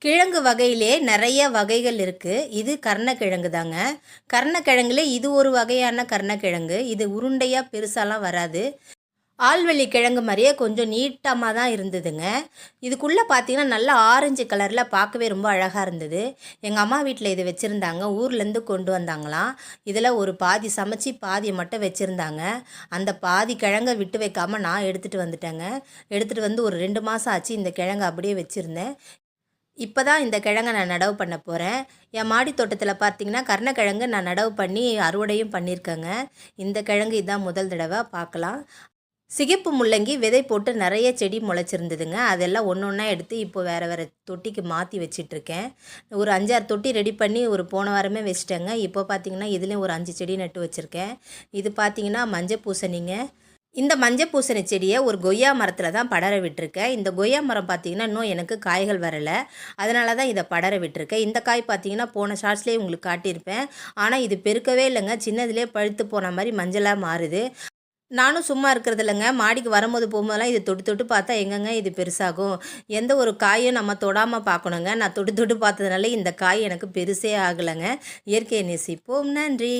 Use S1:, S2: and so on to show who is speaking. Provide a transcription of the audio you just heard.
S1: கிழங்கு வகையிலே நிறைய வகைகள் இருக்குது. இது கருணக்கிழங்கு தாங்க. கருணக்கிழங்குல இது ஒரு வகையான கருணக்கிழங்கு. இது உருண்டையாக பெருசாலாம் வராது. ஆல்வள்ளி கிழங்கு மாதிரியே கொஞ்சம் நீட்டமாக தான் இருந்ததுங்க. இதுக்குள்ளே பார்த்தீங்கன்னா நல்லா ஆரஞ்சு கலரில் பார்க்கவே ரொம்ப அழகாக இருந்தது. எங்கள் அம்மா வீட்டில் இது வச்சுருந்தாங்க. ஊர்லேருந்து கொண்டு வந்தாங்களாம். இதில் ஒரு பாதி சமைச்சி பாதியை மட்டும் வச்சுருந்தாங்க. அந்த பாதி கிழங்கை விட்டு வைக்காமல் நான் எடுத்துகிட்டு வந்துட்டேங்க. எடுத்துகிட்டு வந்து ஒரு 2 மாதம் ஆச்சு இந்த கிழங்கு அப்படியே வச்சுருந்தேன். இப்போ தான் இந்த கிழங்கை நான் நடவு பண்ண போகிறேன். என் மாடி தோட்டத்தில் பார்த்தீங்கன்னா கருணக்கிழங்கு நான் நடவு பண்ணி அறுவடையும் பண்ணியிருக்கேங்க. இந்த கிழங்கு இதான் முதல் தடவை பார்க்கலாம். சிகப்பு முள்ளங்கி விதை போட்டு நிறைய செடி முளைச்சிருந்ததுங்க. அதெல்லாம் ஒன்று ஒன்றா எடுத்து இப்போ வேறு வேறு தொட்டிக்கு மாற்றி வச்சிட்ருக்கேன். ஒரு 5, 6 தொட்டி ரெடி பண்ணி போன வாரமே வச்சுட்டேங்க. இப்போ பார்த்தீங்கன்னா இதுலேயும் ஒரு 5 செடி நட்டு வச்சுருக்கேன். இது பார்த்தீங்கன்னா மஞ்சள் பூசணிங்க. இந்த மஞ்சள் பூசணி செடியை ஒரு கொய்யா மரத்தில் தான் படர விட்டுருக்கேன். இந்த கொய்யா மரம் பார்த்திங்கன்னா இன்னும் எனக்கு காய்கள் வரலை. அதனால தான் இதை படர விட்டுருக்கேன். இந்த காய் பார்த்திங்கன்னா போன ஷார்ட்ஸ்லேயே உங்களுக்கு காட்டியிருப்பேன். ஆனால் இது பெருக்கவே இல்லைங்க. சின்னதுலேயே பழுத்து போன மாதிரி மஞ்சளாக மாறுது. நானும் சும்மா இருக்கிறது இல்லைங்க. மாடிக்கு வரும்போது போகும்போதெல்லாம் இது தொட்டு தொட்டு பார்த்தா எங்கங்க இது பெருசாகும். எந்த ஒரு காயும் நம்ம தொடாமல் பார்க்கணுங்க. நான் தொட்டு தொட்டு பார்த்ததுனால இந்த காய் எனக்கு பெருசே ஆகலைங்க. இயற்கையை நேசிப்போம். நன்றி.